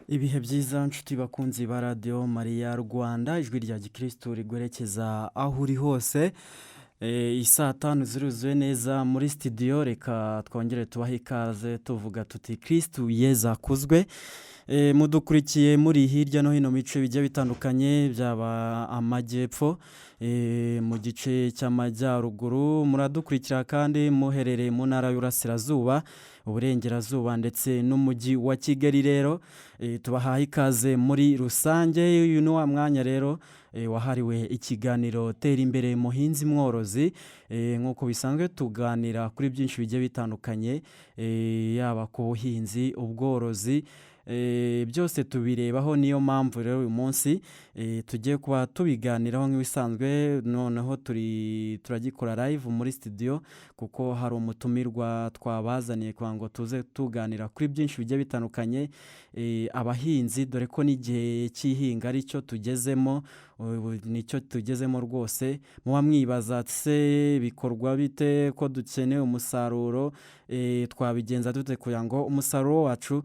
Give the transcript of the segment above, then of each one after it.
Ibihe byiza nshuti bakunzi ba radiyo Mariya Rwanda, ijwi rya gikristo riguherekeza aho uri hose. Isaa tanu ziruzuye neza muri studio, reka twongere tubahe ikaze tuvuga tuti kristo yezu akuzwe. Mudukurikiye muri hirya no hino mu bice bigiye bitandukanye, byaba amajyepfo, mu gice cy'amajyaruguru, muradukurikira kandi muherereye mu ntara y'Uburasirazuba, Uburengerazuba ndetse n'umujyi wa Kigali. Rero tubahaye ikaze muri rusange. Uyu ni wa mwanya rero wahariwe ikiganiro tera imbere muhinzi mworozi. Nk'uko bisanzwe tuganira kuri byinshi bigiye bitandukanye, yaba ku buhinzi, ubworozi, byose tubirebaho. Niyo mpamvu rero uyu munsi tugiye kuba tubiganiraho nk'ibisanzwe. Noneho turagikora live muri studio kuko hari umutumirwa twabazaniye kugira ngo tuze tuganira kuri byinshi bigiye bitandukanye, abahinzi, dore ko n'igihe cy'ihinga aricyo tugezemo, nicyo tugezemo rwose. Muba mwibaza se bikorwa bite ko dukeneye umusaruro, twabigenza dute kugira ngo umusaruro wacu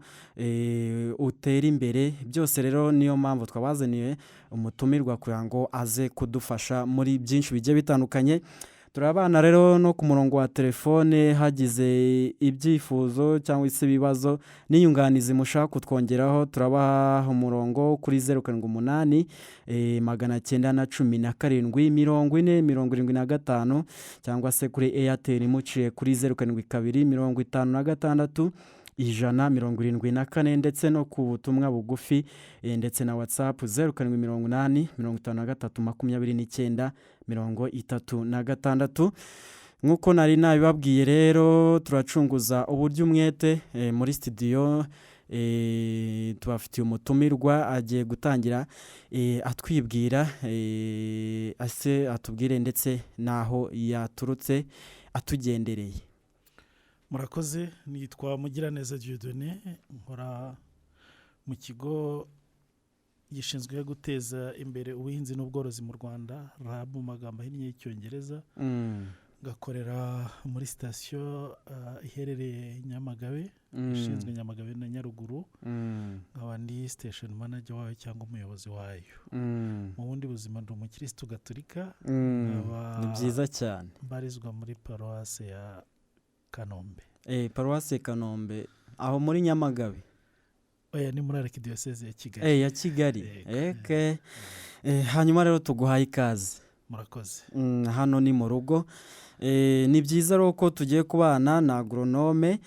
utere imbere? Byose rero niyo mpamvu twabazaniye umutumirwa kugira ngo aze kudufasha muri byinshi bigiye bitandukanye. Turabana rero no ku murongo wa telefone, hagize ibyifuzo cyangwa se ibibazo n'inyunganizi mushaka kutwongeraho, turabaha umurongo kuri 078 917 40 cyangwa se kuri Airtel muciye kuri 0722 56 ndetse no ku butumwa bugufi, ndetse na WhatsApp 0783 nk'uko nari nabibabwiye. Rero turacunguza uburyo umwete muri studio. Tubafitiye umutumirwa agiye gutangira atwibwira, atubwire ndetse n'aho yaturutse atugendereye. Murakoze, nitwa Mugiraneza Dieudonné, nkora mu kigo gishinzwe guteza imbere ubuhinzi n'ubworozi mu Rwanda, RAB mu magambo ahinnye y'icyongereza. Gakorera muri sitasiyo iherereye Nyamagabe, ishinzwe Nyamagabe na Nyaruguru. Nkaba ndi station manager wayo cyangwa umuyobozi wayo. Mu bundi buzima ndi umukristo gatolika. Ni byiza cyane. Mbarizwa muri paruwase ya Kanombe. Paruwase Kanombe aho muri Nyamagabe? Oya, ni muri Archdiocese ya Kigali. Ya Kigali. Hanyuma rero tuguhaye ikaze. Murakoze. Hano ni mu rugo. Ni byiza rero ko tugiye kubana na agronome.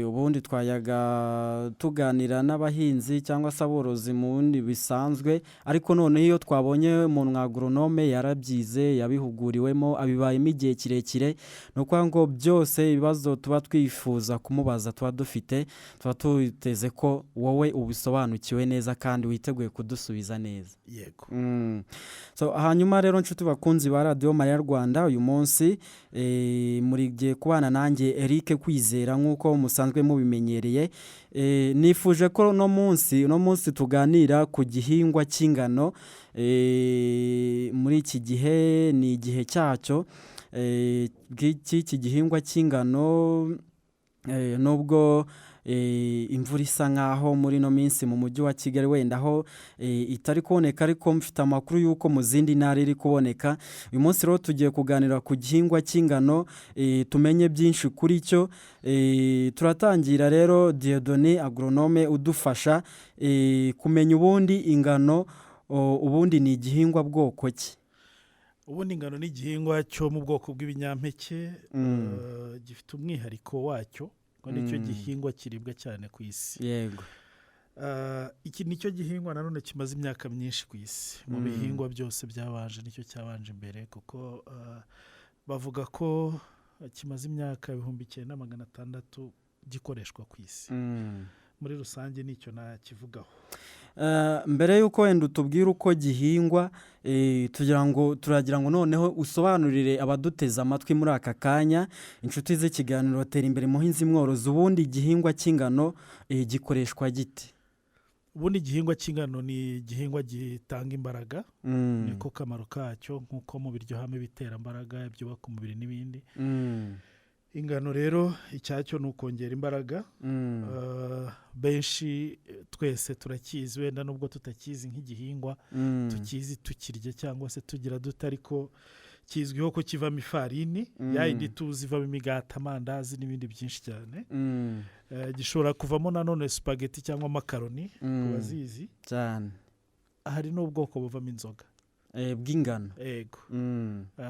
Ubundi twayaga tuganira n'abahinzi cyangwa se aborozi mu bundi bisanzwe, ariko none iyo twabonye umuntu agronome yarabyize, yabihuguriwemo, abibayemo igihe kirekire, ni ukuvuga ngo byose ibibazo tuba twifuza kumubaza tuba dufite, tuba tuteze ko wowe ubisobanukiwe neza kandi witeguye kudusubiza neza. Yego. Hanyuma rero nshuti bakunzi ba radiyo Mariya Rwanda, uyu munsi muri giye kubana nanjye Eric Kwizera nk'uko musanzwe mubimenyereye. Nifuje ko uno munsi tuganira ku gihingwa cy'ingano. Muri iki gihe ni igihe cyacyo, iki gihingwa cy'ingano, nubwo imvura isa nkaho muri no minsi mu mujyi wa Kigali wenda aho itari kuboneka, ariko mfite amakuru y'uko mu zindi ntara iri kuboneka. Uyu munsi rero tugiye kuganira ku gihingwa cy'ingano, tumenye byinshi kuri cyo. Turatangira rero Dieudonné, agronome, udufasha kumenya ubundi ingano ubundi ni igihingwa bwoko ki? Ubundi ingano ni igihingwa cyo mu bwoko bw'ibinyampeke, gifite umwihariko wacyo. Nicyo gihingwa kiribwa cyane ku isi. Yego. Iki nicyo gihingwa nanone kimaze imyaka myinshi ku isi. Mu bihingwa byose byabanje nicyo cyabanje imbere, kuko bavuga ko kimaze imyaka 9600 gikoreshwa ku isi. Muri rusange nicyo nakivugaho. Mbere y'uko wenda utubwira uko gihingwa, turagira ngo noneho usobanurire abaduteze amatwi muri aka kanya, inshuti z'ikiganiro tera imbere muhinzi mworozi, ubundi igihingwa cy'ingano gikoreshwa gite? Ubundi igihingwa cy'ingano ni igihingwa gitanga imbaraga. Niko kamaro kacyo, nk'uko mu biryo hamwe bitera imbaraga, ibyubaka umubiri n'ibindi. ingano rero icyacyo ni ukongera imbaraga. Benshi twese turakizi, wenda nubwo tutakizi nk'igihingwa tukizi tukirya cyangwa se tugira duta, ariko kizwiho ko kivamo ifarini yayindi tuzi ivamo imigati, amandazi n'ibindi byinshi cyane. Gishobora kuvamo nanone spaghetti cyangwa amakaroni ku bazizi cyane. Hari n'ubwoko buvamo inzoga bw'ingano. Yego.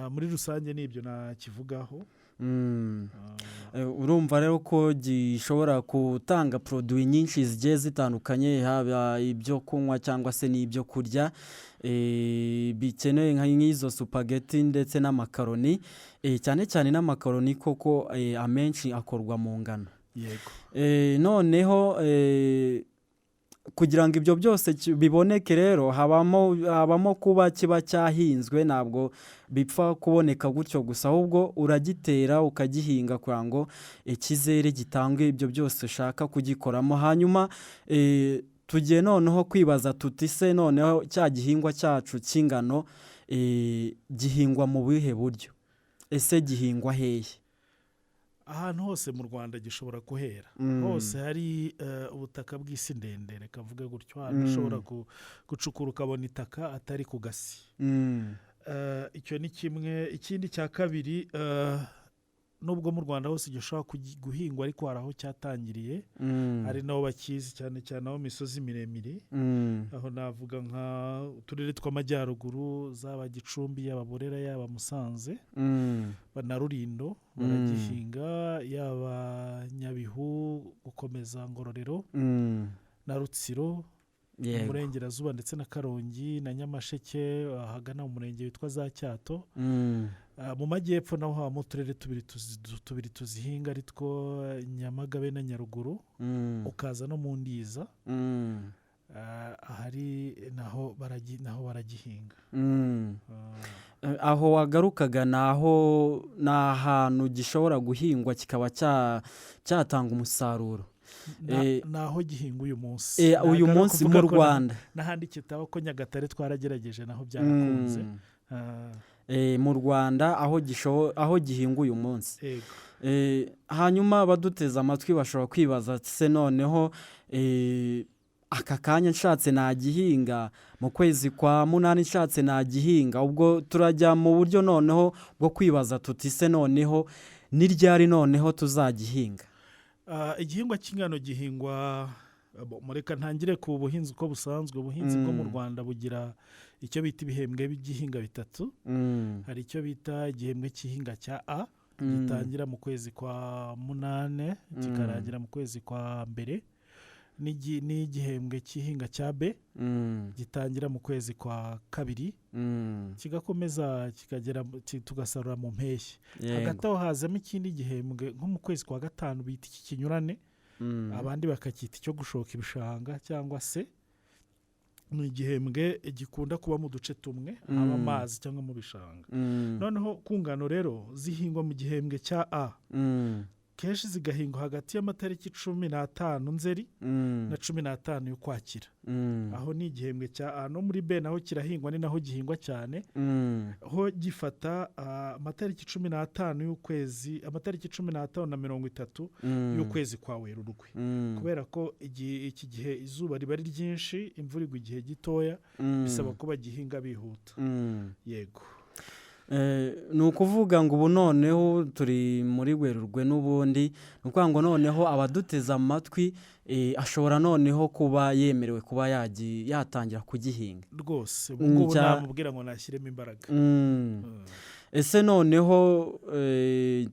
Muri rusange nibyo nakivugaho. Urumva rero ko gishobora gutanga produit nyinshi zigiye zitandukanye, haba ibyo kunywa cyangwa se n'ibyo kurya bikeneye nk'izo spaghetti ndetse n'amakaroni, cyane cyane n'amakaroni koko amenshi akorwa mu ngano. Yego. Noneho kugira ngo ibyo byose biboneke rero habamo kuba kiba cyahinzwe, ntabwo bipfa kuboneka gutyo gusa, ahubwo uragitera ukagihinga kugira ngo ikizere gitange ibyo byose ushaka kugikoramo. Hanyuma tugiye noneho kwibaza tuti se noneho cya gihingwa cyacu cy'ingano gihingwa mu buhe buryo? Ese gihingwa hehe? Ahantu hose mu Rwanda gishobora kuhera. Hose hari ubutaka bw'isi ndende, reka mvuge gutyo, ahantu ushobora gucukura ukabona itaka atari ku gasi. Icyo ni kimwe. Ikindi cya kabiri, nubwo mu Rwanda hose gishobora guhingwa, ariko hari aho cyatangiriye, hari naho bakizi cyane cyane aho misozi miremire. Aho navuga nka uturere tw'amajyaruguru, zaba Gicumbi, yaba Burera, yaba Musanze na Rulindo baragihinga, yaba Nyabihu gukomeza Ngororero na Rutsiro mu Burengerazuba, ndetse na Karongi na Nyamasheke ahagana mu murenge witwa za Cyato. Mu majyepfo naho habamo uturere tubiri tuzihinga, ari two Nyamagabe na Nyaruguru, ukaza no mu Ndiza, ahari naho baragihinga. Aho wagarukaga ni ahantu gishobora guhingwa kikaba cyatanga umusaruro. Naho gihinga uyu munsi. Uyu munsi mu Rwanda. N'ahandi kitaba ko Nyagatare twaragerageje naho byarakunze. Mu Rwanda aho gihinga uyu munsi. Hanyuma baduteze amatwi bashobora kwibaza se noneho aka kanya nshatse nagihinga, mu kwezi kwa munani nshatse nagihinga, ubwo turajya mu buryo noneho bwo kwibaza tuti se noneho ni ryari noneho tuzagihinga? Igihingwa cy'ingano gihingwa, mureka ntangire ku buhinzi uko busanzwe. Ubuhinzi bwo mu Rwanda bugira icyo bita ibihembwe by'ihinga bitatu. Hari icyo bita igihembwe cy'ihinga cya A, gitangira mu kwezi kwa munane kikarangira mu kwezi kwa mbere. N'igihembwe cy'ihinga cya B gitangira mu kwezi kwa kabiri kigakomeza kikagera tugasarura mu mpeshyi. Hagati aho hazamo ikindi gihembwe nko mu kwezi kwa gatanu bita iki kinyurane, abandi bakacyita icyo gushoka ibishanga, cyangwa se ni igihembwe gikunda kuba mu duce tumwe haba amazi cyangwa mu bishanga. Noneho ku ngano rero zihingwa mu gihembwe cya A, kenshi zigahingwa hagati y'amatariki 15 Nzeri na 15 y'Ukwakira. Aho ni igihembwe cya A. No muri B naho kirahingwa, ni naho gihingwa cyane. Ho gifata amatariki 15 y'ukwezi, amatariki 15 na 30 y'ukwezi kwa Werurwe. Kubera ko iki gihe izuba riba ari ryinshi, imvura igwa igihe gitoya, bisaba ko bagihinga bihuta. Yego. Ni ukuvuga ngo ubu noneho turi muri Werurwe n'ubundi, ni ukuvuga ngo noneho abaduteze amatwi ashobora noneho kuba yemerewe kuba yatangira kugihinga rwose. Ubwo namubwira ngo nashyiremo imbaraga. Ese noneho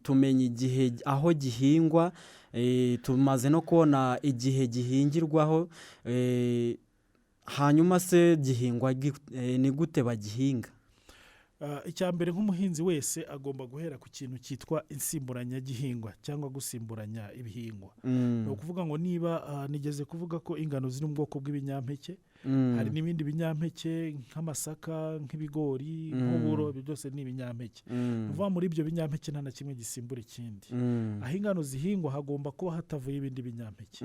tumenye igihe aho gihingwa, tumaze no kubona igihe gihingirwaho, hanyuma se gihingwa ni gute bagihinga? Icya mbere nk'umuhinzi wese agomba guhera ku kintu cyitwa insimburanyagihingwa cyangwa gusimburanya ibihingwa. Ni ukuvuga ngo niba nigeze kuvuga ko ingano ziri mu bwoko bw'ibinyampeke, hari n'ibindi binyampeke nk'amasaka, nk'ibigori, nk'uburo, ibyo byose ni ibinyampeke. Uva muri ibyo binyampeke nta na kimwe gisimbura ikindi. Aho ingano zihingwa hagomba kuba hatavuye ibindi binyampeke.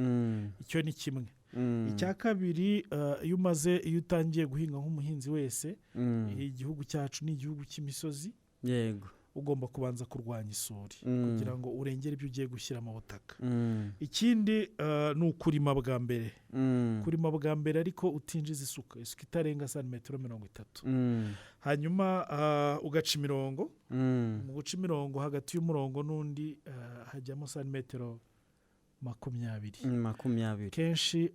Icyo ni kimwe. Icya kabiri, iyo utangiye guhinga nk'umuhinzi wese, igihugu cyacu ni igihugu cy'imisozi. Yego. ugomba kubanza kurwanya isuri Mm. kugira ngo urengere ibyo ugiye gushyira mu butaka. Mm. Ikindi ni ukurima bwa mbere. Mm. Kurima bwa mbere ariko utinjiza isuka itarenga santimetero 30. Mm. Hanyuma ugaca imirongo. Mm. Mu guca imirongo hagati y'umurongo n'undi hajyamo santimetero 20. 20. Kenshi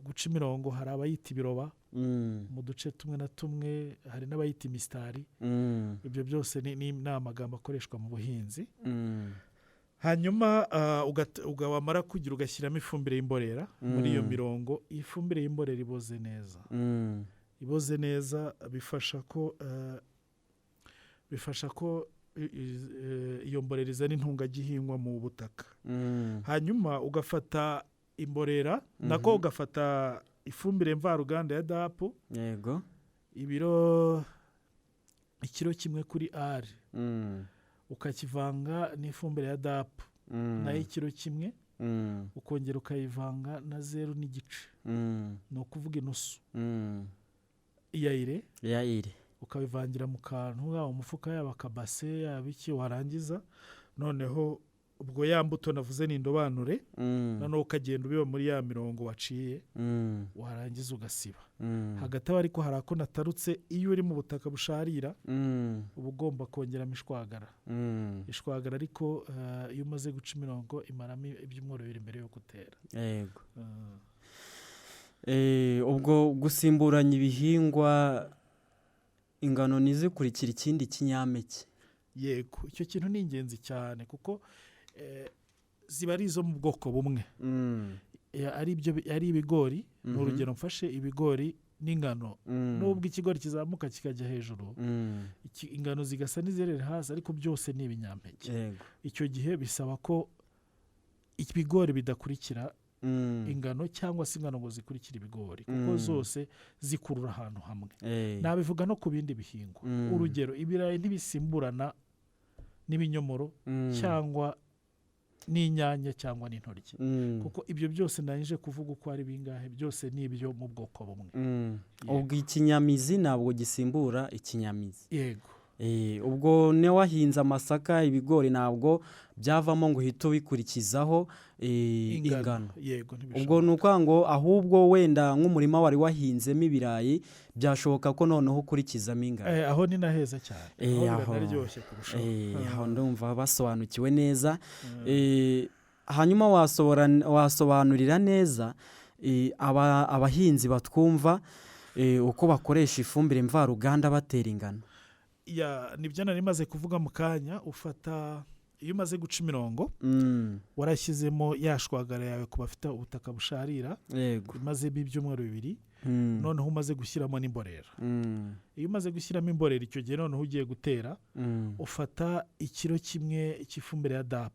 guca imirongo hari abayita ibiroba Mm. mu duce tumwe na tumwe, hari n'abayita imisitari. Mm. Ibyo byose ni amagambo akoreshwa mu buhinzi. Mm. Hanyuma wamara kugira ugashyiramo ifumbire y'imborera muri iyo Mm. mirongo. Ifumbire y'imborera iboze neza. Mm. Iboze neza bifasha ko iyo mborera izana intungagihingwa mu butaka. Mm. Hanyuma ugafata imborera nako ugafata ifumbire mvaruganda ya DAP. Yego. Ikiro kimwe kuri R. Mm. Ukakivanga n'ifumbire ya DAP. Mm. Nayo ikiro kimwe. Mm. Ukongera ukayivanga na 0.5. Mm. ni ukuvuga inusu Mm. iyayire. Yayire. Ukabivangira mu kantu yaba umufuka yaba akabase yaba iki, warangiza noneho ubwo ya mbuto navuze ni indobanure. Mm. Noneho ukagenda ubiba muri ya mirongo waciye. Mm. Warangiza ugasiba. Mm. Hagati aho ariko hari ako natarutse, iyo uri mu butaka busharira Mm. uba ugomba kongeramo ishwagara. Mm. Ishwagara ariko iyo umaze guca imirongo imaramo ibyumweru 2 mbere yo gutera. Yego. Ubwo gusimburanya ibihingwa, ingano ntizikurikira ikindi kinyampeke. Yego, icyo kintu ni ingenzi cyane kuko ziba ari izo mu bwoko bumwe. Mm. ari ibigori. Ni urugero mfashe ibigori n'ingano. Nubwo ikigori kizamuka kikajya hejuru, ingano zigasa n'izerera hasi, ariko byose ni ibinyampeke. Yego. Icyo gihe bisaba ko ibigori bidakurikira ingano cyangwa se ingano ngo zikurikire ibigori, kuko zose zikurura ahantu hamwe. Nabivuga no ku bindi bihingwa. Urugero, ibirayi ntibisimburana n'ibinyomoro cyangwa n'inyanya cyangwa n'intoryi, kuko ibyo byose nanje kuvuga uko ari bingahe, byose ni ibyo mu bwoko bumwe. Ubwo ikinyamizi ntabwo gisimbura ikinyamizi. Yego. Ubwo ne wahinze amasaka, ibigori ntabwo byavamo ngo uhite ubikurikizaho ingano. Yego, ubwo ni ukwanga ngo ahubwo wenda nk'umurima wari wahinzemo ibirayi byashoboka ko noneho ukurikizamo ingano. Aho ni na heza cyane. Aho biraryoshye kurushaho. Aho ndumva basobanukiwe neza. Hanyuma wasobanurira neza abahinzi batwumva uko bakoresha ifumbire mvaruganda batera ingano. Nibyo nari maze kuvuga mu kanya. Ufata, iyo umaze guca imirongo warashyizemo yashwagara yawe ku bafite ubutaka busharira. Yego. Imazemo ibyumweru 2. Noneho umaze gushyiramo n'imborera. Iyo umaze gushyiramo imborera, icyo gihe noneho ugiye gutera, ufata ikiro kimwe cy'ifumbire ya DAP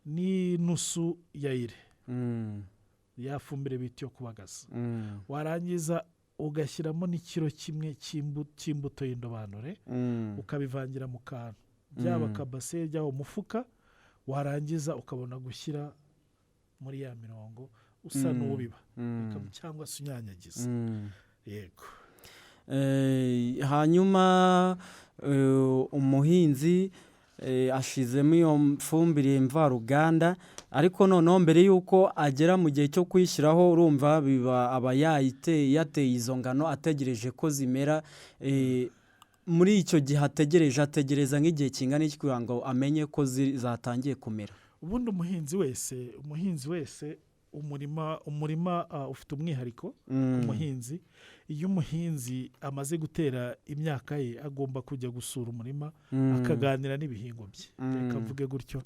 n'inusu yayire, ya fumbire bita yo kubagaza. Warangiza ugashyiramo n'ikiro kimwe cy'imbuto y'indobanure, ukabivangira mu kantu, byaba akabase byaba umufuka. Warangiza ukabona gushyira muri ya mirongo usa n'ubiba cyangwa se unyanyagiza. Yego. Hanyuma umuhinzi ashizemo iyo mfumbire mvaruganda, ariko noneho mbere y'uko agera mu gihe cyo kuyishyiraho, urumva aba yateye izo ngano ategereje ko zimera. Muri icyo gihe ategereza nk'igihe kingana iki kugira ngo amenye ko zatangiye kumera? Ubundi umuhinzi wese umurima ufite umwihariko ku muhinzi. Iyo umuhinzi amaze gutera imyaka ye, agomba kujya gusura umurima akaganira n'ibihingwa bye. Reka mvuge gutyo.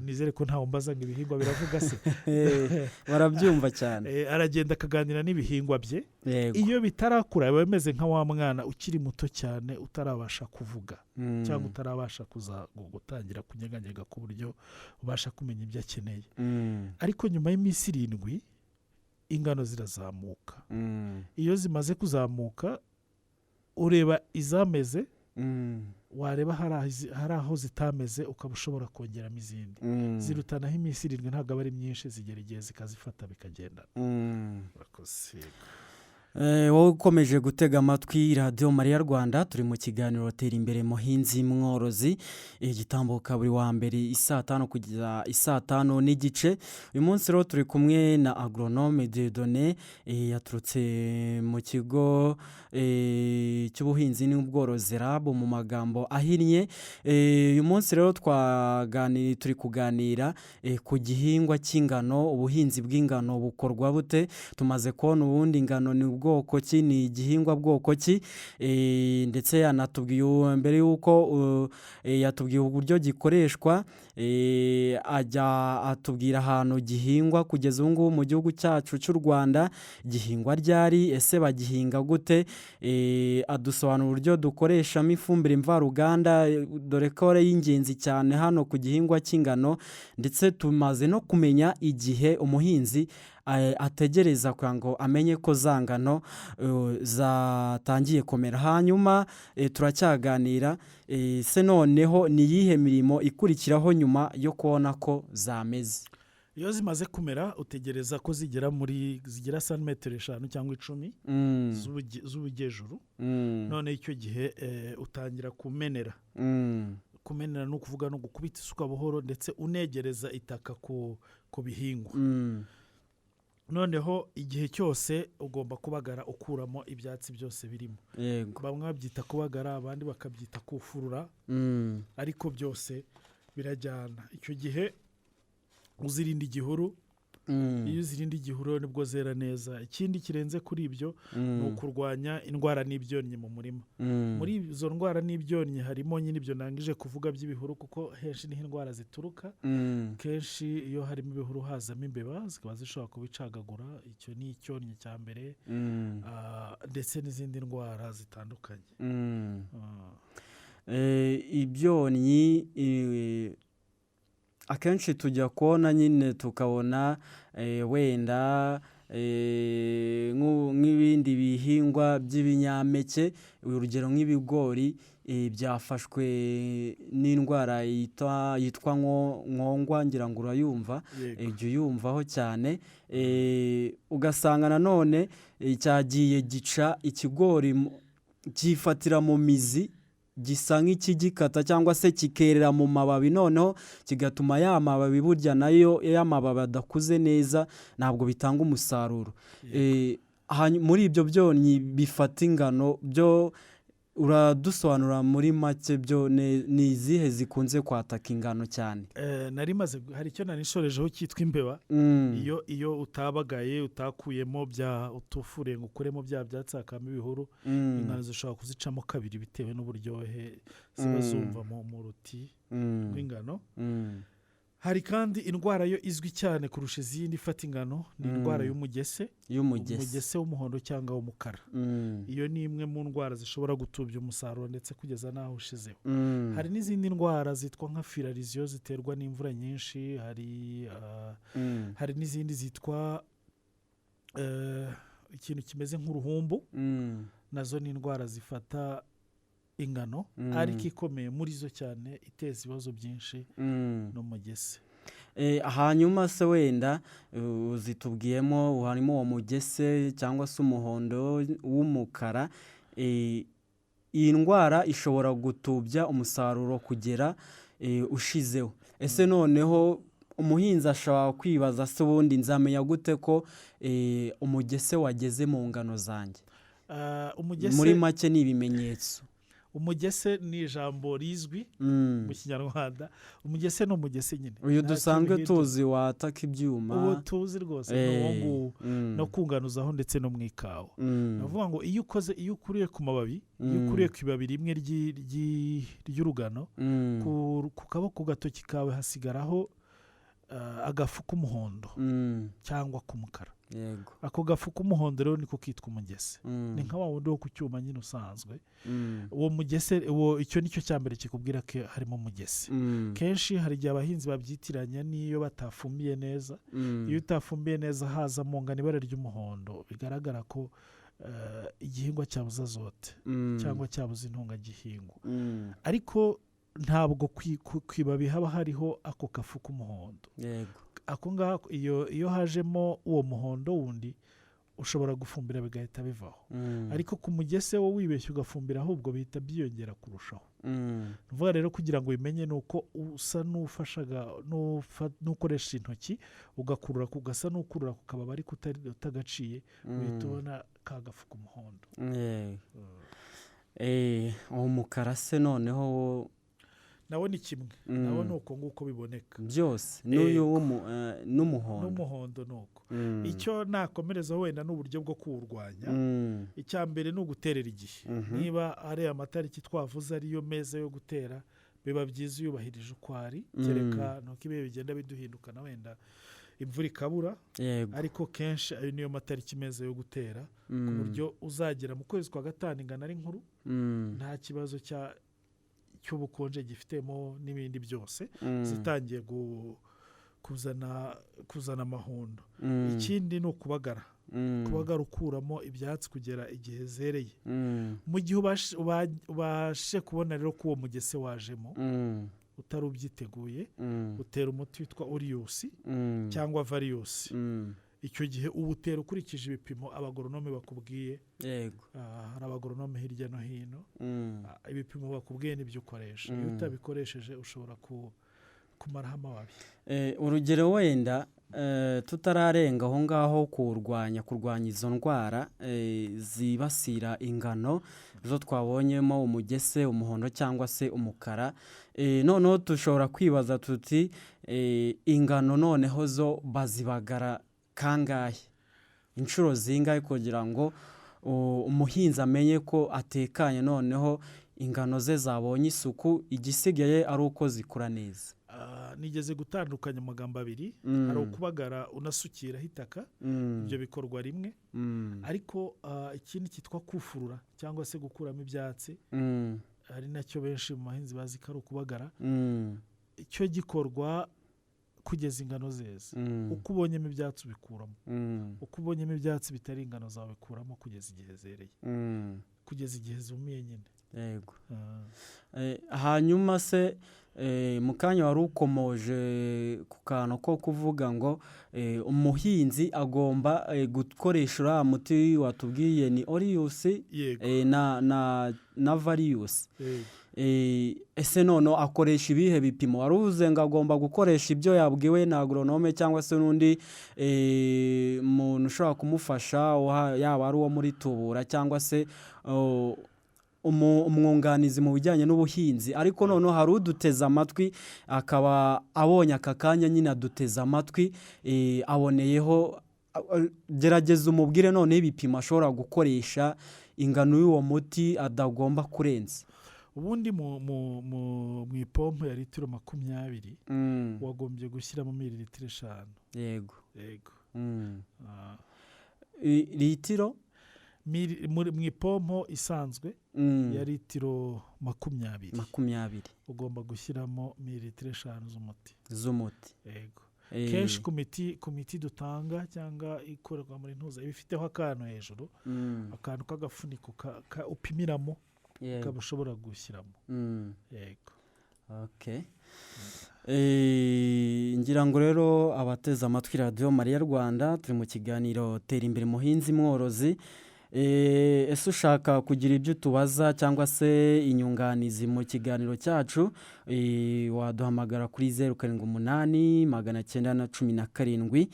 Nizere ko ntawe mbaza ngo ibihingwa biravuga se. Barabyumva cyane. Aragenda akaganira n'ibihingwa bye. Yego. Iyo bitarakura biba bimeze nka wa mwana ukiri muto cyane utarabasha kuvuga cyangwa utarabasha gutangira kunyeganyega ku buryo ubasha kumenya ibyo akeneye. Ariko nyuma y'iminsi 7 ingano zirazamuka. Iyo zimaze kuzamuka, ureba izameze, wareba hari aho zitameze, ukaba ushobora kongeramo izindi. Zirutanaho iminsi 7, ntabwo aba ari myinshi, zigera igihe zikazifata bikagenda. wowe ukomeje gutega amatwi radiyo mariya rwanda turi mu kiganiro tera imbere muhinzi mworozi gitambuka buri wa mbere isaa tanu kugeza isaa tanu n'igice. Uyu munsi rero turi kumwe na agronome Dieudonné yaturutse mu kigo cy'ubuhinzi n'ubworozi RAB mu magambo ahinnye. Uyu munsi rero turi kuganira ku gihingwa cy'ingano. Ubuhinzi bw'ingano bukorwa bute? Tumaze kubona ubundi ingano ni ubwoko ki, ni igihingwa bwoko ki, ndetse yanatubwiye mbere y'uko yatubwiye uburyo gikoreshwa, ajya atubwira ahantu gihingwa kugeza ubu ngubu mu gihugu cyacu cy'u Rwanda. Gihingwa ryari, ese bagihinga gute? Adusobanura uburyo dukoreshamo ifumbire mvaruganda, dore ko ari y'ingenzi cyane hano ku gihingwa cy'ingano, ndetse tumaze no kumenya igihe umuhinzi ategereza kugira ngo amenye ko za ngano zatangiye kumera. Hanyuma turacyaganira se noneho ni iyihe mirimo ikurikiraho nyuma yo kubona ko zameze. Iyo zimaze kumera utegereza ko zigera santimetero 5 cyangwa 10 z'ubujyejuru. None icyo gihe utangira kumenera. Kumenera ni ukuvuga no gukubita isuka buhoro ndetse unegereza itaka ku bihingwa. Noneho igihe cyose ugomba kubagara ukuramo ibyatsi byose birimo. Bamwe babyita kubagara, abandi bakabyita kufurura, ariko byose birajyana. Icyo gihe uzirinda igihuru. Iyo uzirinda igihuru nibwo zera neza. Ikindi kirenze kuri ibyo ni ukurwanya indwara n'ibyonnyi mu murima. Muri izo ndwara n'ibyonnyi harimo nyine ibyo nangije kuvuga by'ibihuru, kuko henshi niho indwara zituruka. Kenshi iyo harimo ibihuru hazamo imbeba zikaba zishobora kubicagagura. Icyo ni icyonnyi cya mbere, ndetse n'izindi ndwara zitandukanye. Ibyonnyi akenshi tujya kubona nyine tukabona wenda nk'ibindi bihingwa by'ibinyampeke, urugero nk'ibigori byafashwe n'indwara yitwa nkongwa, ngira ngo urayumva, ujya uyumvaho cyane. Ugasanga nanone cyagiye gica ikigori, cyifatira mu mizi, gisa nk'ikigikata cyangwa se kikerera mu mababi, noneho kigatuma ya mababi burya nayo y'amababi adakuze neza ntabwo bitanga umusaruro. Muri ibyo byonnyi bifata ingano byo uradusobanura muri make, byo ni izihe zikunze kwataka ingano cyane? Hari icyo nanishorejeho cyitwa imbeba. Iyo utabagaye, utakuyemo utufuriye ngo ukuremo bya byatsi hakamo ibihuru, ingano zishobora kuzicamo kabiri bitewe n'uburyohe ziba zumva mu ruti rw'ingano. Hari kandi indwara yo izwi cyane kurusha izindi ifata ingano, ni indwara y'umugese w'umuhondo cyangwa w'umukara. Iyo ni imwe mu ndwara zishobora gutubya umusaruro ndetse kugeza n'aho ushizeho. Hari n'izindi ndwara zitwa nka filariziyo ziterwa n'imvura nyinshi. Hari n'izindi zitwa ikintu kimeze nk'uruhumbu. Nazo ni indwara zifata ingano, ariko ikomeye muri zo cyane iteza ibibazo byinshi n'umugese. Hanyuma se wenda zitubwiyemo harimo uwo mugese cyangwa se umuhondo w'umukara. Iyi ndwara ishobora gutubya umusaruro kugera ushizeho. Ese noneho umuhinzi ashobora kwibaza, se ubundi nzamenya gute ko umugese wageze mu ngano zanjye? Muri make ni ibimenyetso. Umugese ni ijambo rizwi mu Kinyarwanda. Umugese ni umugese nyine. Uyu dusanzwe tuzi wataka ibyuma. Uwo tuzi rwose no kunganuzaho ndetse no mu ikawa. Navuga ngo iyo ukuriye ku mababi, iyo ukuriye ku ibabi rimwe ry'urugano, ku kaboko gatoki kawe hasigaraho agafu k'umuhondo cyangwa k'umukara. Ako gafu k'umuhondo rero niko kitwa umugese. Ni nka wa wundi wo ku cyuma nyine usanzwe. Uwo mugese, icyo nicyo cya mbere kikubwira ko harimo umugese. Kenshi hari igihe abahinzi babyitiranya n'iyo batafumbiye neza. Iyo utafumbiye neza hazamo ngana ibara ry'umuhondo, bigaragara ko igihingwa cyabuze azote cyangwa cyabuze intungagihingwa. Ariko ntabwo ku ibabi haba hariho ako gafu k'umuhondo. Ako ngako iyo hajemo uwo muhondo wundi ushobora gufumbira bigahita bivaho ariko ku mugese wo wibeshye ugafumbira ahubwo bihita byiyongera kurushaho. Uvuga rero kugira ngo ubimenye ni uko usa n'ufashaga n'ukoresha intoki ugakurura kugasa n'ukurura ku kababa ariko utagaciye uhita ubona ka gafu k'umuhondo. umukara se noneho nawe ni kimwe nawe ni uko nguko biboneka byose n'uyu n'umuhondo ni uko. Icyo nakomerezaho wenda n'uburyo bwo kuwurwanya. Icya mbere ni uguterera igihe. Niba ari amatariki twavuze ariyo meza yo gutera biba byiza uyubahirije uko ari kereka nuko ibihe bigenda biduhindukana wenda imvura ikabura ariko kenshi ayo niyo matariki meza yo gutera ku buryo uzagera mu kwezi kwa gatanu ingano ari nkuru nta kibazo cy'ubukonje gifitemo n'ibindi byose zitangiye kuzana amahundo. Ikindi ni ukubagara ukuramo ibyatsi kugera igihe zereye. Mu gihe ubashe kubona rero ko uwo mugese wajemo utari ubyiteguye utera umuti witwa Orius cyangwa Varius. Icyo gihe uwutera ukurikije ibipimo abagoronome bakubwiye. Hari abagoronome hirya no hino ibipimo bakubwiye n'ibyo ukoresha. Iyo utabikoresheje ushobora kumaraho amababi. Urugero wenda tutararenga aho ngaho kurwanya izo ndwara zibasira ingano zo twabonyemo umugese umuhondo cyangwa se umukara. Noneho dushobora kwibaza tuti ingano noneho zo bazibagara kangahe inshuro zingahe kugira ngo umuhinzi amenye ko atekanye noneho ingano ze zabonye isuku igisigaye ari uko zikura neza. Nigeze gutandukanya amagambo abiri. Hari ukubagara unasukiraho itaka ibyo bikorwa rimwe ariko ikindi cyitwa kufurura cyangwa se gukuramo ibyatsi ari nacyo benshi mu bahinzi bazi ko ari ukubagara. Icyo gikorwa kugeza ingano zeze. Uko ubonyemo ibyatsi ubikuramo uko ubonyemo ibyatsi bitari ingano zawe bikuramo kugeza igihe zereye kugeza igihe zumiye nyine. Hanyuma se mu kanya wari ukomoje ku kantu ko kuvuga ngo umuhinzi agomba gukoresha uriya muti watubwiye ni Orius na Varius. Ese noneho akoresha ibihe bipimo? Wari uvuze ngo agomba gukoresha ibyo yabwiwe na agoronome cyangwa se n'undi muntu ushobora kumufasha yaba ari uwo muri Tubura cyangwa se umwunganizi mu bijyanye n'ubuhinzi. Ariko noneho hari uduteza amatwi akaba abonye aka kanya nyine aduteza amatwi aboneyeho gerageza umubwire noneho ibipimo ashobora gukoresha ingano y'uwo muti adagomba kurenza. Ubundi mu ipompo ya litiro 20 wagombye gushyiramo mililitiro 5. Yego litiro mu ipompo isanzwe ya litiro 20 ugomba gushyiramo mililitiro 5 z'umuti. Yego. Kenshi ku miti dutanga cyangwa ikorerwa muri ntuza ibifiteho akantu hejuru akantu k'agafuniko upimiramo ukaba ushobora gushyiramo. Yego. Ngira ngo rero abateze amatwi Radio Mariya Rwanda turi mu kiganiro Tera imbere muhinzi mworozi. Ese ushaka kugira ibyo tubaza cyangwa se inyunganizi mu kiganiro cyacu waduhamagara kuri 0788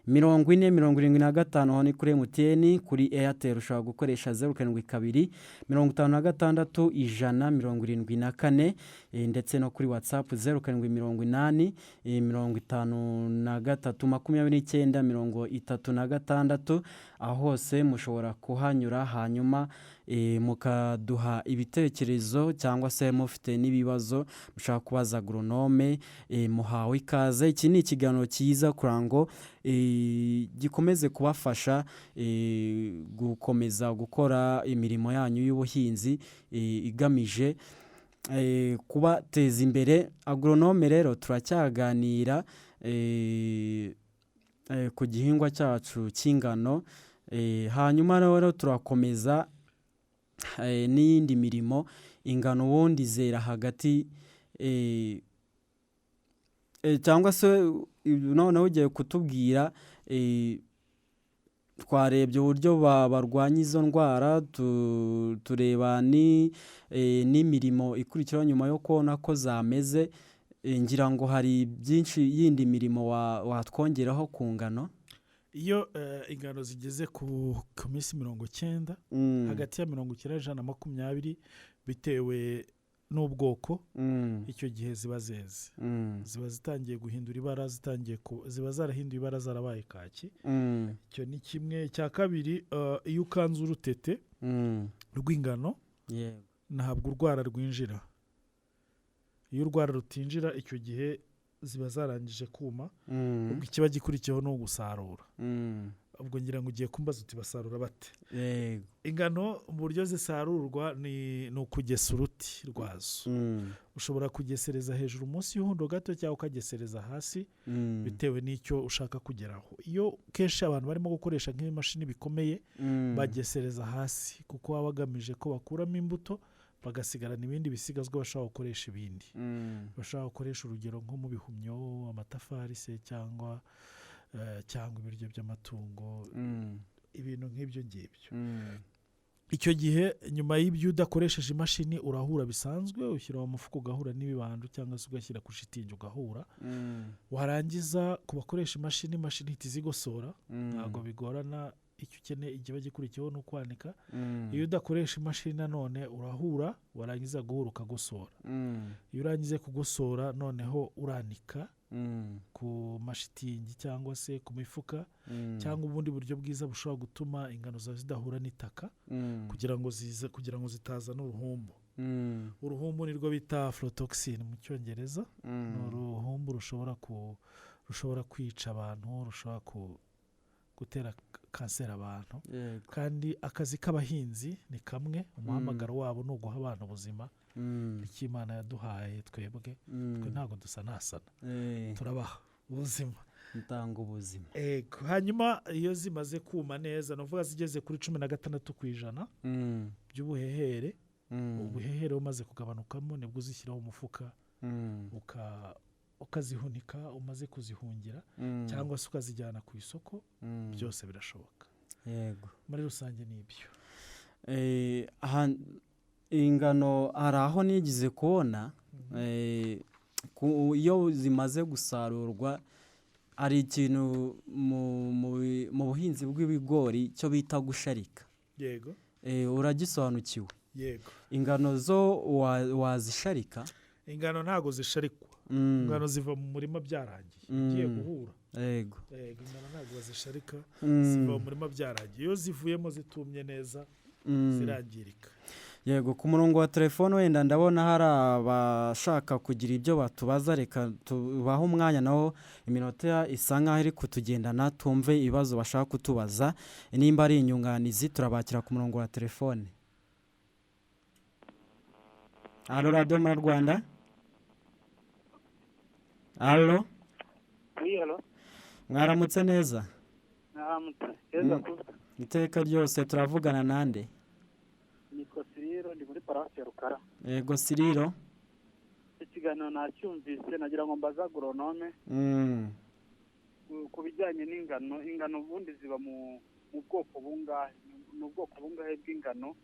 917 ho ni kuri MTN. Kuri Airtel ushobora gukoresha 0722 56 174 ndetse no kuri WhatsApp 0788 53 aho hose mushobora kuhanyura hanyuma mukaduha ibitekerezo cyangwa se mufite n'ibibazo mushaka kubaza agronome muhawe ikaze. Iki ni ikiganiro cyiza kurango gikomeze kubafasha gukomeza gukora imirimo yanyu y'ubuhinzi igamije kubateza imbere. Agronome rero turacyaganira ku gihingwa cyacu cy'ingano hanyuma rero turakomeza n'iyindi mirimo. Ingano ubundi zera hagati cyangwa se noneho ugiye kutubwira twarebye uburyo barwanya izo ndwara tureba n'imirimo ikurikiraho nyuma yo kubona ko zameze. Ngira ngo hari byinshi yindi mirimo watwongeraho ku ngano. Iyo ingano zigeze ku minsi 90 hagati ya 90 na 120 bitewe n'ubwoko icyo gihe ziba zeze ziba zitangiye guhindura ibara ziba zarahinduye ibara zarabaye kaki. Icyo ni kimwe. Cya kabiri iyo ukanze urutete rw'ingano ntabwo urwara rwinjira. Iyo urwara rutinjira icyo gihe ziba zarangije kuma. Ubwo ikiba gikurikiyeho no gusarura. Ubwo ngira ngo ugiye kumbaza uti basarura bate. Ingano mu buryo zisarurwa ni ukugesa uruti rwazo. Ushobora kugesereza hejuru munsi y'uhundo gato cyangwa ukagesereza hasi bitewe n'icyo ushaka kugeraho. Iyo kenshi abantu barimo gukoresha nk'imashini bikomeye bagesereza hasi kuko baba bagamije ko bakuramo imbuto bagasigarana ibindi bisigazwa bashaka gukoresha ibindi. Bashaka gukoresha urugero nko mu bihumyo, amatafari se cyangwa ibiryo by'amatungo, ibintu nk'ibyo ngibyo. Icyo gihe nyuma y'ibyo udakoresheje imashini urahura bisanzwe, ushyira mu mufuka ugahura n'ibibando cyangwa se ugashyira ku shitingi ugahura. Warangiza ku bakoresha imashini ihita izigosora, ntabwo bigorana. Icyo ukeneye igihe gikurikiyeho no kwanika. Iyo udakoresha imashini nanone urahura, warangiza guhura ukagosora. Iyo urangize kugosora noneho uranika ku mashitingi cyangwa se ku mifuka cyangwa ubundi buryo bwiza bushobora gutuma ingano zawe zidahura n'itaka kugira ngo zitazana uruhumbu. Uruhumbu nirwo bita aflatoxin mu Cyongereza. Ni uruhumbu rushobora kwica abantu, rushobora gutera kanseri abantu. Kandi akazi k'abahinzi ni kamwe, umuhamagaro wabo ni uguha abantu ubuzima. Icyo Imana yaduhaye twebwe ntabwo dusanasana, turabaha ubuzima, dutanga ubuzima. Hanyuma iyo zimaze kuma neza ni ukuvuga zigeze kuri 16% by'ubuhehere. Ubuhehere bumaze kugabanukamo nibwo uzishyiraho umufuka ukazihunika. Umaze kuzihungira cyangwa se ukazijyana ku isoko, byose birashoboka. Muri rusange ni ibyo. Ingano hari aho nigize kubona iyo zimaze gusarurwa hari ikintu mu buhinzi bw'ibigori cyo bita gusharika. Yego. Uragisobanukiwe? Yego. Ingano zo wazisharika? Ingano ntago zisharikwa. Ingano ziva mu murima byarangiye ugiye guhura. Yego. Ingano ntago bazisharika, ziva mu murima byarangiye. Iyo zivuyemo zitumye neza zirangirika. Yego. Ku murongo wa telefone wenda ndabona hari abashaka kugira ibyo batubaza, reka tubaho umwanya naho iminota isa nkaho iri kutugendana tumve ibibazo bashaka kutubaza. Nimba ari inyunganizi turabakira ku murongo wa telefone. Allo Radio Rwanda. Allo. Allo. Mwaramutse neza? Mwaramutse. Yeza. Iteka ryose turavugana nande? Niko Siriro ndi muri Paruwasi ya Rukara. Yego Siriro. Ikiganiro nacyumvise nagira ngo mbaza agronome. Ku bijyanye n'ingano, ingano ubundi ziba mu bwoko bungahe? Mu bwoko bungahe bw'ingano?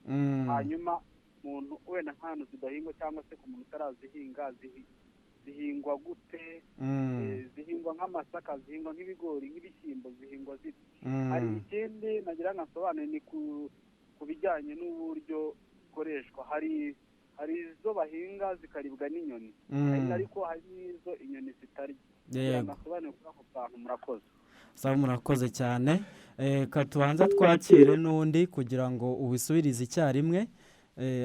Hanyuma umuntu wenda nk'ahantu zidahingwa cyangwa se ku muntu utarazihinga zihingwa gute? Zihingwa nk'amasaka, zihingwa nk'ibigori, nk'ibishyimbo, zihingwa zite? Hari ikindi nagira nkasobanure ni ku bijyanye n'uburyo ikoreshwa. Hari izo bahinga zikaribwa n'inyoni, ariko hari n'izo inyoni zitarya. Nasobanure kuri ako kantu. Murakoze. Saba murakoze cyane. Katubanza twakire n'undi kugira ngo ubisubirize icyarimwe.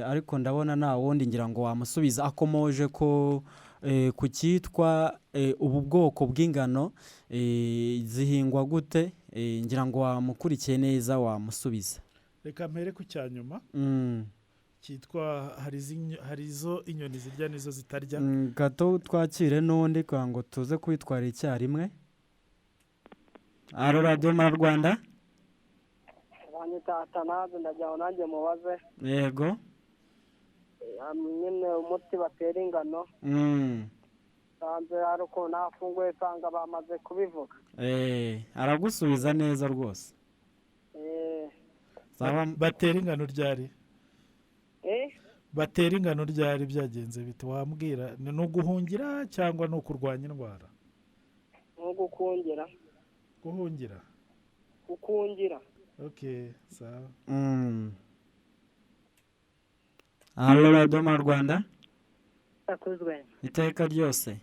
Ariko ndabona nta wundi ngira ngo wamusubiza. Akomoje ku cyitwa ubu bwoko bw'ingano zihingwa gute, ngira ngo wamukurikiye neza wamusubiza. Reka mpere ku cyanyuma cyitwa hari izo inyoni zirya n'izo zitarya. Gato twakire n'undi kugira ngo tuze kwitwara icyarimwe. Allo Radio Rwanda. Atanazi ndajyaho nanjye mubaze. Yego. Nyine umuti batera ingano. Sanze hari ukuntu nafunguye usanga bamaze kubivuga. Aragusubiza neza rwose. batera ingano ryari eh batera ingano ryari byagenze bite wambwira ni uguhungira cyangwa ni ukurwanya indwara no gukungira gukungira okay sawa halo radiyo mu rwanda akuzwe iteka ryose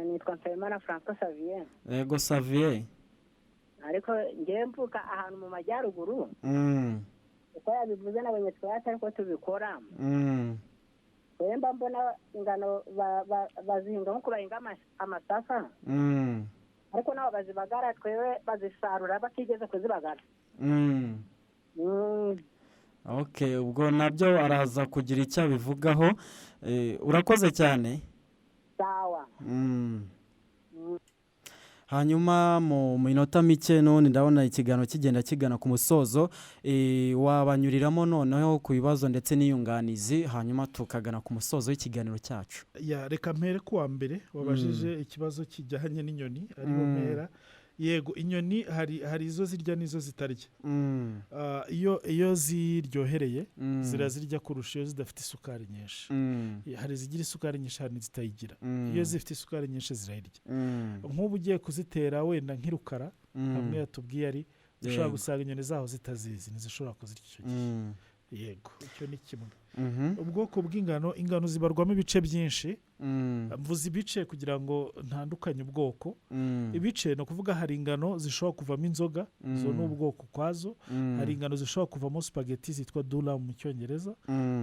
nitwa Nsabimana Francois Xavier yego Xavier ariko ngiye mvuka ahantu mu majyaruguru uko yabivuze nabonye twatse ariko tubikora wemba mbona ingano bazihinga nko kubahinga amasaka ariko nabo bazibagara twewe bazisarura batigeze kuzibagara okay ubwo nabyo araza kugira icyo abivugaho urakoze cyane sawa hanyuma mu minota mike none ndabona ikiganiro kigenda kigana ku musozo wabanyuriramo noneho ku bibazo ndetse n'iyunganizi hanyuma tukagana ku musozo w'ikiganiro cyacu reka mpere kuwa mbere wabajije ikibazo kijyanye n'inyoni ariho mpera yego inyoni hari izo zirya n'izo zitarya iyo ziryohereye zirazirya kurusha iyo zidafite isukari nyinshi hari izigira isukari nyinshi hari n'izitayigira iyo zifite isukari nyinshi zirayirya nk'ubu ugiye kuzitera wenda nk'irukara hamwe yatubwiye ari ushobora gusanga inyoni zaho zitazizi ntizishobora kuzirya icyo gihe yego icyo ni kimwe ubwoko bw'ingano ingano zibarwamo ibice byinshi mvuze ibice kugira ngo ntandukanye ubwoko ibice ni ukuvuga hari ingano zishobora kuvamo inzoga zo ni ubwoko kwazo hari ingano zishobora kuvamo spaghetti zitwa dura mu cyongereza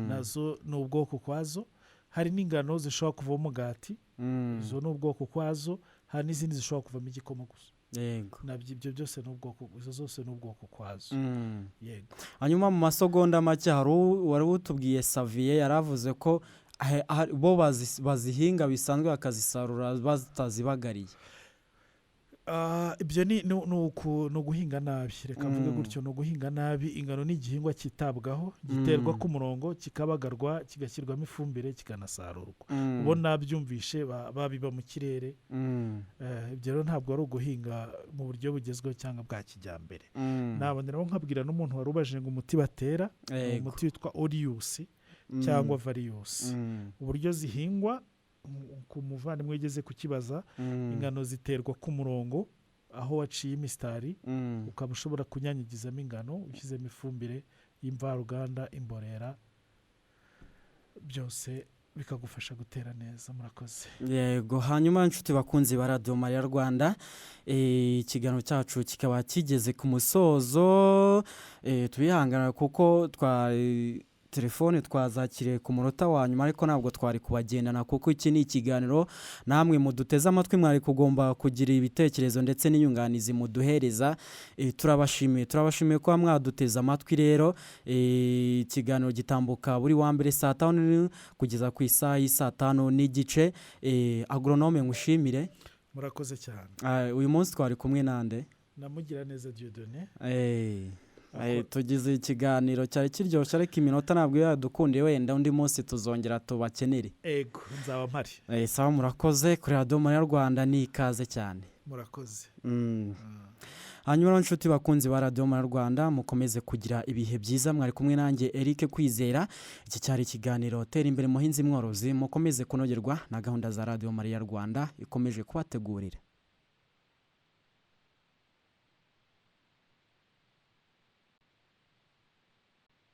nazo ni ubwoko kwazo hari n'ingano zishobora kuvamo umugati zo ni ubwoko kwazo hari n'izindi zishobora kuvamo igikoma gusa yego nabyo ibyo byose ni ubwoko izo zose ni ubwoko kwazo yego hanyuma mu masegonda make wari utubwiye Xavier yaravuze ko bo bazihinga bisanzwe bakazisarura batazibagariye ibyo ni uguhinga nabi reka mvuge gutyo ni uguhinga nabi ingano ni igihingwa cyitabwaho giterwa ku murongo kikabagarwa kigashyirwamo ifumbire kikanasarurwa ubona byumvishe babiba mu kirere ibyo rero ntabwo ari uguhinga mu buryo bugezweho cyangwa bwa kijyambere naboneraho nkabwira n'umuntu wari ubajije ngo umuti batera umuti witwa Orius cyangwa Varius uburyo zihingwa ku muvandimwe ugeze kukibaza ingano ziterwa ku murongo aho waciye imisitari ukaba ushobora kunyanyagizamo ingano ushyizemo ifumbire y'imvaruganda imborera byose bikagufasha gutera neza murakoze yego hanyuma inshuti bakunzi ba radiyo Mariya Rwanda ikiganiro cyacu kikaba kigeze ku musozo tubihangana kuko telefone twazakiriye ku munota wa nyuma ariko ntabwo twari kubagendana kuko iki ni ikiganiro namwe muduteze amatwi mwari kugomba kugira ibitekerezo ndetse n'inyunganizi muduhereza turabashimiye kuba mwaduteze amatwi rero ikiganiro gitambuka buri wa mbere saa 5 kugeza ku isaha y'saa 5 n'igice agronome ngushimire murakoze cyane uyu munsi twari kumwe nande namugira neza Dieudonné tugize ikiganiro cyari kiryoshye ariko iminota ntabwo yadukundiye wenda undi munsi tuzongera tubakenere ego nzaba mpari sawa murakoze kuri radiyo Mariya Rwanda ni ikaze cyane murakoze hanyuma inshuti bakunzi ba radiyo Mariya Rwanda mukomeze kugira ibihe byiza mwari kumwe nanjye Eric Kwizera iki cyari ikiganiro tera imbere muhinzi mworozi mukomeze kunogerwa na gahunda za radiyo Mariya Rwanda ikomeje kubategurira